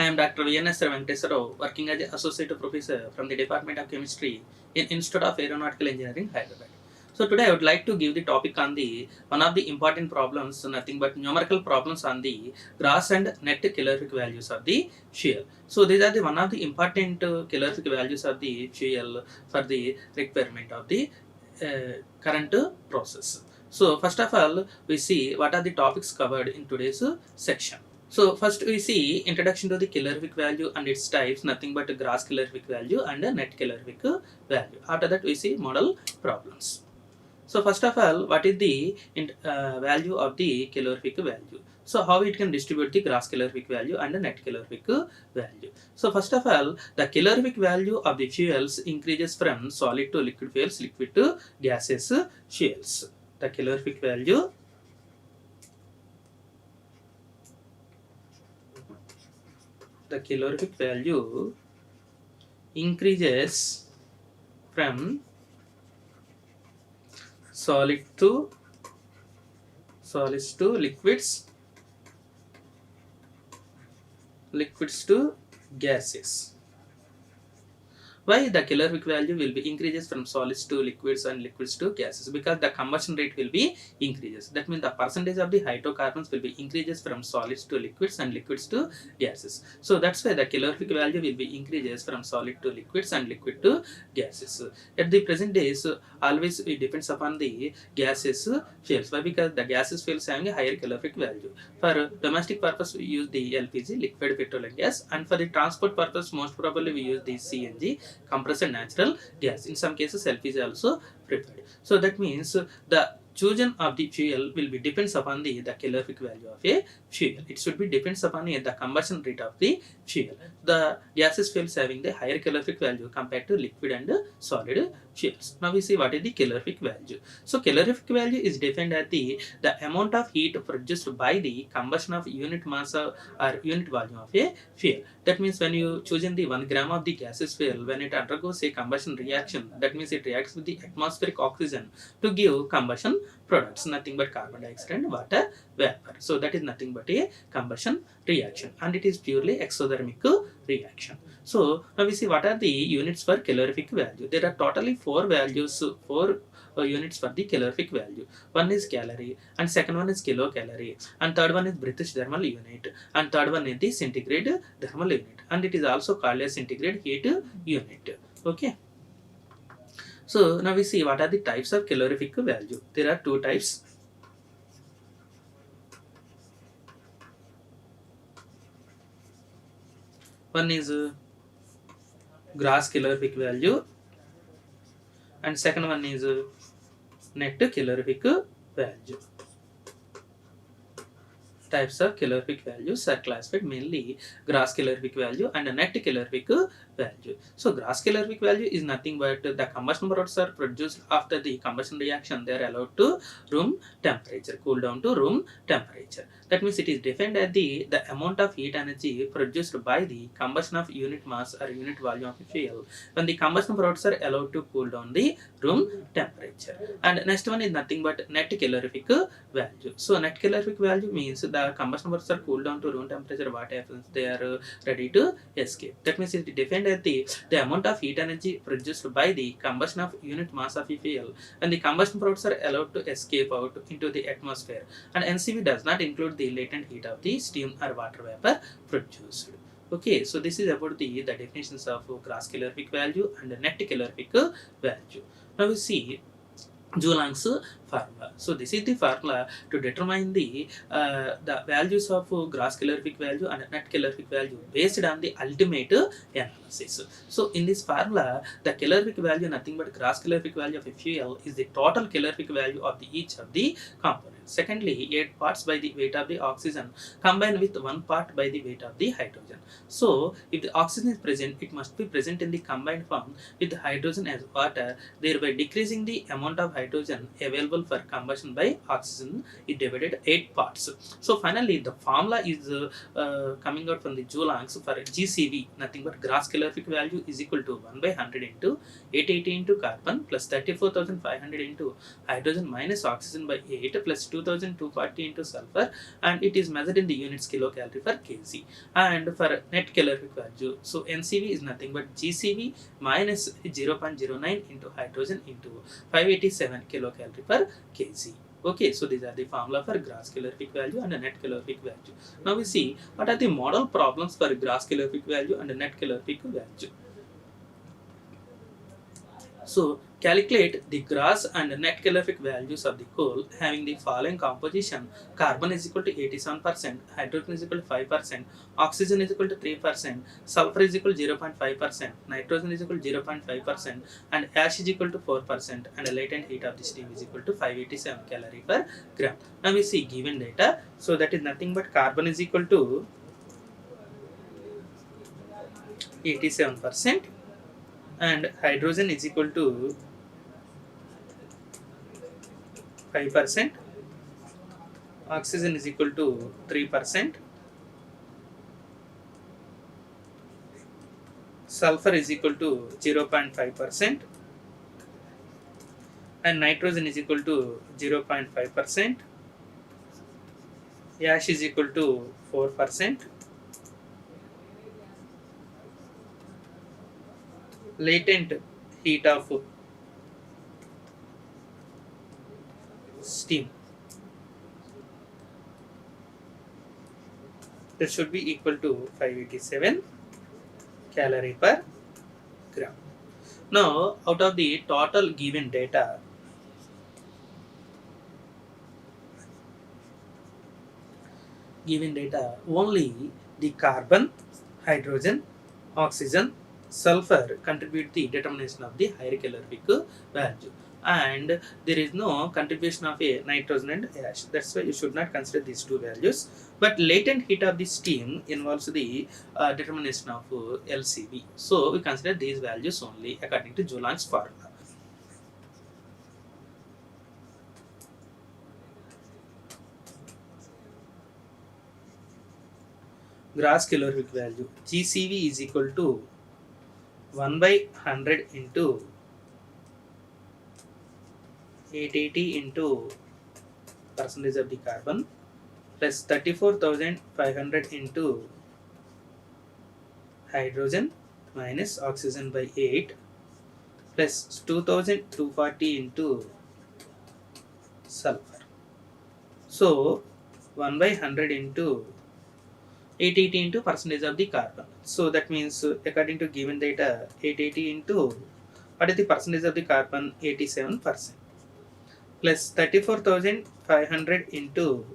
I am Dr. V.N.S. Venkateswara, working as an Associate Professor from the Department of Chemistry in Institute of Aeronautical Engineering, Hyderabad. So today I would like to give the topic on the one of the important problems, nothing but numerical problems on the gross and net calorific values of the fuel. So these are the one of the important calorific values of the fuel for the requirement of the current process. So first of all, we see what are the topics covered in today's section. So first we see introduction to the calorific value and its types, nothing but gross calorific value and net calorific value. After that we see model problems. So first of all, what is the value of the calorific value? So how it can distribute the gross calorific value and the net calorific value. So first of all, the calorific value of the fuels increases from solid to liquid fuels, liquid to gaseous fuels. The calorific value increases from solids to liquids to gases. Why the calorific value will be increases from solids to liquids and liquids to gases? Because the combustion rate will be increases. That means the percentage of the hydrocarbons will be increases from solids to liquids and liquids to gases. So that's why the calorific value will be increases from solid to liquids and liquid to gases. At the present days, always it depends upon the gases fuels. Why? Because the gases fuels having a higher calorific value. For domestic purpose, we use the LPG, liquid petroleum gas, and for the transport purpose, most probably we use the CNG, compressed natural gas. In some cases, LPG also preferred. So that means the chosen of the fuel will be depends upon the calorific value of a fuel. It should be depends upon the combustion rate of the fuel. The gaseous fuels having the higher calorific value compared to liquid and solid fuels. Now we see what is the calorific value. So calorific value is defined as the amount of heat produced by the combustion of unit mass or unit volume of a fuel. That means when you choose in the 1 gram of the gaseous fuel, when it undergoes a combustion reaction, that means it reacts with the atmospheric oxygen to give combustion products, nothing but carbon dioxide and water vapor. So that is nothing but a combustion reaction, and it is purely exothermic reaction. So now we see what are the units for calorific value. There are totally 4 values, 4 units for the calorific value. One is calorie, and second one is kilocalorie, and third one is British thermal unit, and third one is the centigrade thermal unit, and it is also called as centigrade heat unit. Okay. So now we see what are the types of calorific value. There are 2 types. One is gross calorific value, and second one is net calorific value. Types of calorific values are classified mainly gross calorific value and net calorific value. So gross calorific value is nothing but the combustion products are produced after the combustion reaction. They are allowed to room temperature, cool down to room temperature. That means it is defined as the amount of heat energy produced by the combustion of unit mass or unit volume of fuel when the combustion products are allowed to cool down the room temperature. And next one is nothing but net calorific value. So net calorific value means the combustion products are cooled down to room temperature. What happens? They are ready to escape. That means it is defined as the amount of heat energy produced by the combustion of unit mass of a fuel when the combustion products are allowed to escape out into the atmosphere. And NCV does not include the latent heat of the steam or water vapor produced. Okay, so this is about the definitions of gross calorific value and net calorific value. Now we see Joulang's formula. So this is the formula to determine the values of gross calorific value and net calorific value based on the ultimate analysis. So in this formula, the calorific value nothing but gross calorific value of a fuel is the total calorific value of each of the components. Secondly, 8 parts by the weight of the oxygen combined with 1 part by the weight of the hydrogen. So if the oxygen is present, it must be present in the combined form with the hydrogen as water, thereby decreasing the amount of hydrogen available for combustion by oxygen is divided 8 parts. So finally the formula is coming out from the Joulang's for GCV, nothing but gross calorific value is equal to 1 by 100 into 880 into carbon plus 34,500 into hydrogen minus oxygen by 8 plus 2240 into sulfur, and it is measured in the units kilocalorie per kg. And for net calorific value, so NCV is nothing but GCV minus 0.09 into hydrogen into 587 kilocalorie per kg. Okay, so these are the formula for gross calorific value and net calorific value. Now we see what are the model problems for gross calorific value and net calorific value. So calculate the gross and net calorific values of the coal having the following composition: carbon is equal to 87%, hydrogen is equal to 5%, oxygen is equal to 3%, sulfur is equal to 0.5%, nitrogen is equal to 0.5%, and ash is equal to 4%, and the latent heat of the steam is equal to 587 calorie per gram. Now we see given data, so that is nothing but carbon is equal to 87%, and hydrogen is equal to 5%, oxygen is equal to 3%, sulfur is equal to 0.5%, and nitrogen is equal to 0.5%, ash is equal to 4%, latent heat of steam, that should be equal to 587 calorie per gram. Now, out of the total given data, only the carbon, hydrogen, oxygen, sulfur contribute the determination of the higher calorific value, and there is no contribution of a nitrogen and ash. That's why you should not consider these two values. But latent heat of the steam involves the determination of LCV. So we consider these values only according to Joulon's formula. Gross calorific value GCV is equal to 1 by 100 into 880 into percentage of the carbon plus 34,500 into hydrogen minus oxygen by 8 plus 2,240 into sulfur. So 1 by 100 into 880 into percentage of the carbon. So that means according to given data, 880 into what is the percentage of the carbon? 87%. Plus 34,500 into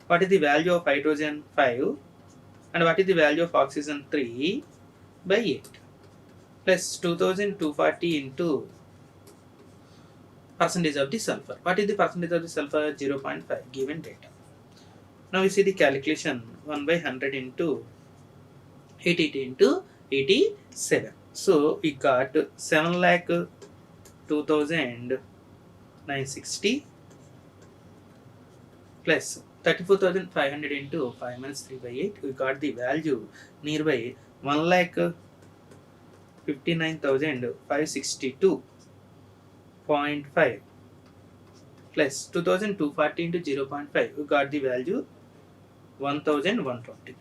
what is the value of hydrogen? 5, and what is the value of oxygen? 3 by 8, plus 2,240 into percentage of the sulfur. What is the percentage of the sulfur? 0.5 given data. Now we see the calculation: 1 by 100 into 880 into 87. So we got 7,02,960 plus 34,500 into 5 minus 3 by 8. We got the value nearby 1,59,562.5 plus 2,240 into 0.5. We got the value 1,120.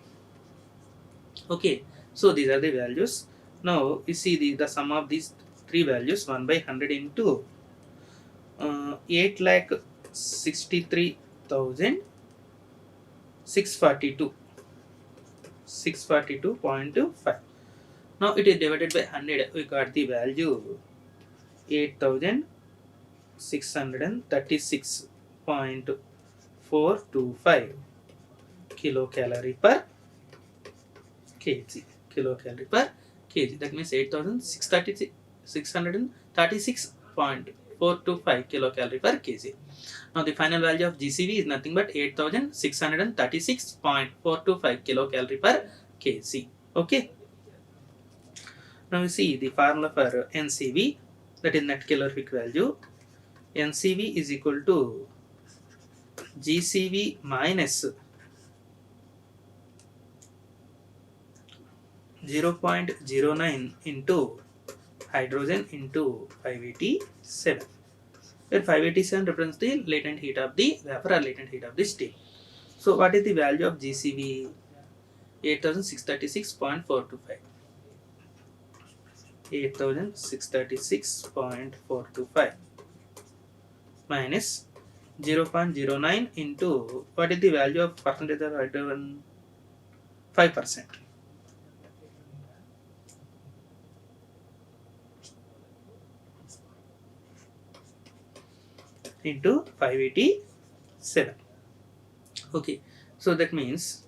Okay, so these are the values. Now you see the sum of these three values: 1 by 100 into 8,63,642, 642.5. Now it is divided by 100. We got the value 8,636.425 kilocalorie per kg. Kilocalorie per kg. That means 8,636.425 kilocalorie per kg. Now the final value of GCV is nothing but 8,636.425 kilocalorie per kg. Okay. Now we see the formula for NCV, that is net calorific value. NCV is equal to GCV minus 0.09 into hydrogen into 587. where 587 represents the latent heat of the vapor or latent heat of the steam. So what is the value of GCV? 8636.425. 8636.425 minus 0.09 into what is the value of percentage of hydrogen? 5%. Into 587. Okay, so that means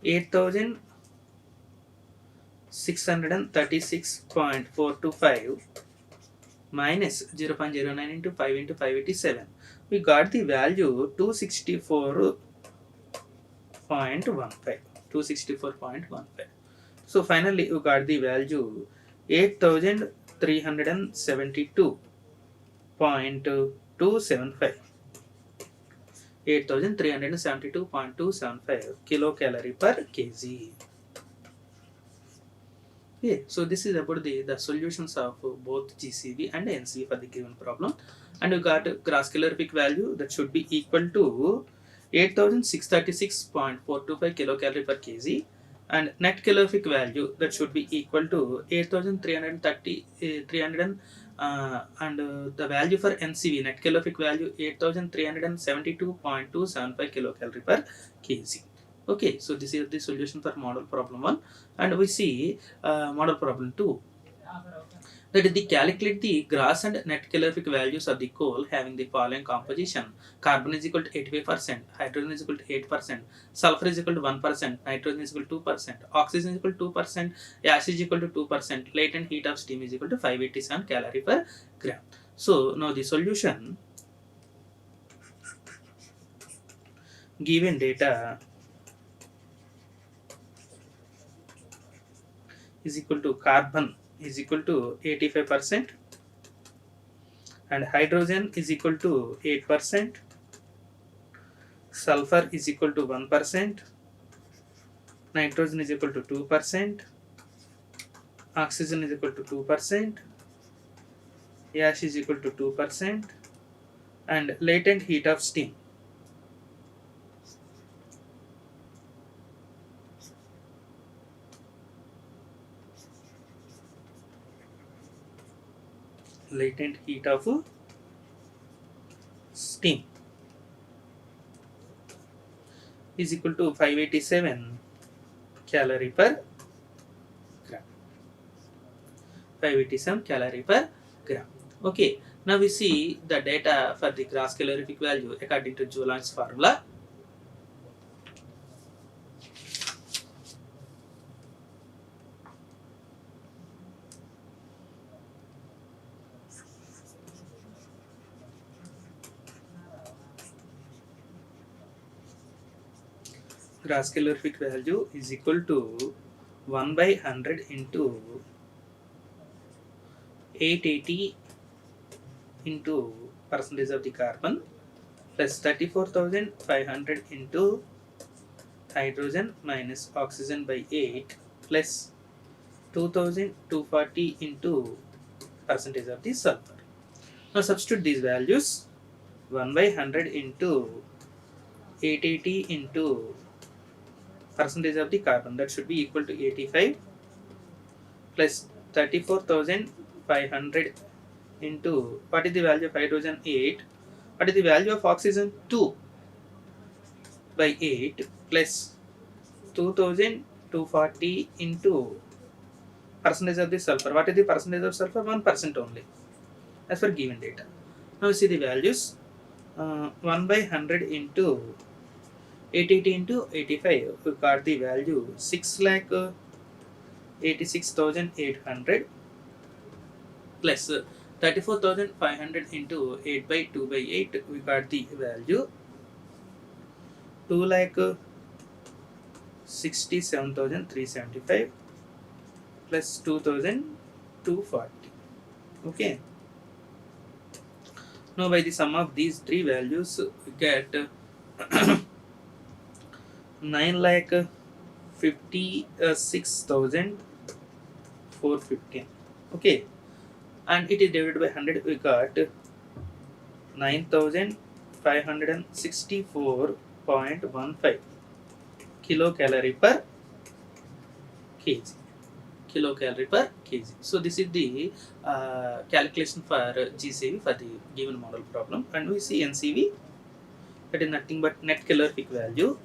8636.425 minus 0.09 into 5 into 587. We got the value 264.15. 264.15. So finally we got the value 8372.275. 8372.275 kilocalorie per kg. Okay, so this is about the solutions of both GCV and NCV for the given problem. And you got gross calorific value that should be equal to 8636.425 kilocalorie per kg, and net calorific value that should be equal to 8330 and the value for NCV net calorific value 8372.275 kilocalorie per kg. Okay, so this is the solution for model problem 1, and we see model problem 2. That is, calculate the gross and net calorific values of the coal having the following composition: carbon is equal to 85%, hydrogen is equal to 8%, sulfur is equal to 1%, nitrogen is equal to 2%, oxygen is equal to 2%, ash is equal to 2%, latent heat of steam is equal to 587 calorie per gram. So now the solution: given data is equal to carbon is equal to 85% and hydrogen is equal to 8%, sulfur is equal to 1%, nitrogen is equal to 2%, oxygen is equal to 2%, ash is equal to 2%, and latent heat of steam is equal to 587 calorie per gram. 587 calorie per gram. Okay, now we see the data for the gross calorific value according to Joulan's formula. Gross calorific value is equal to 1 by 100 into 880 into percentage of the carbon plus 34,500 into hydrogen minus oxygen by 8 plus 2,240 into percentage of the sulfur. Now substitute these values: 1 by 100 into 880 into percentage of the carbon, that should be equal to 85, plus 34,500 into what is the value of hydrogen? 8. What is the value of oxygen? 2 by 8 plus 2,240 into percentage of the sulfur. What is the percentage of sulfur? 1% only as per given data. Now we see the values. 1 by 100 into 880 into 85, we got the value 6,86,800 plus 34,500 into 8 by 2 by 8, we got the value 2,67,375 plus 2,240. Okay. Now by the sum of these three values, we get 9,56,415. Okay, and it is divided by 100. We got 9564.15 kilocalorie per kg. Kilocalorie per kg. So this is the calculation for GCV for the given model problem, and we see NCV, that is nothing but net calorific value.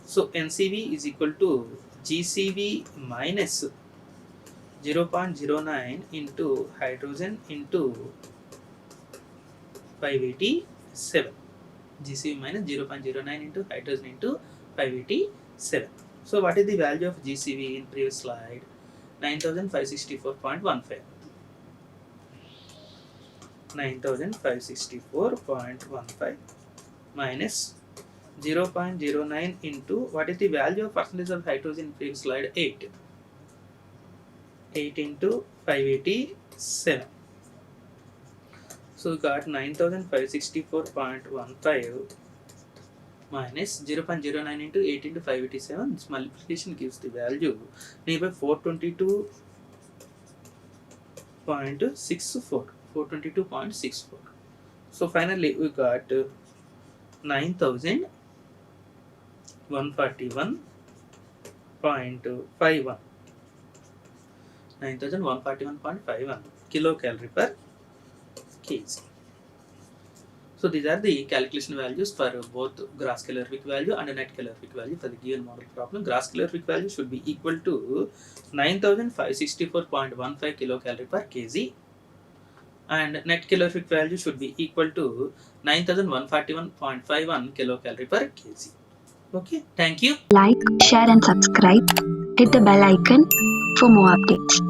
So NCV is equal to GCV minus 0.09 into hydrogen into 587. GCV minus 0.09 into hydrogen into 587. So what is the value of GCV in previous slide? 9564.15. 9564.15 minus 0.09 into, what is the value of percentage of hydrogen in previous slide? 8. 8 into 587. So we got 9564.15 minus 0.09 into 8 into 587. This multiplication gives the value nearby 422.64. 422.64. So finally we got 9141.51. 9141.51 kilocalorie per kg. So these are the calculation values for both gross calorific value and net calorific value for the given model problem. Gross calorific value should be equal to 9564.15 kilocalorie per kg, and net calorific value should be equal to 9141.51 kilocalorie per kg. Okay, thank you. Like, share and subscribe. Hit the bell icon for more updates.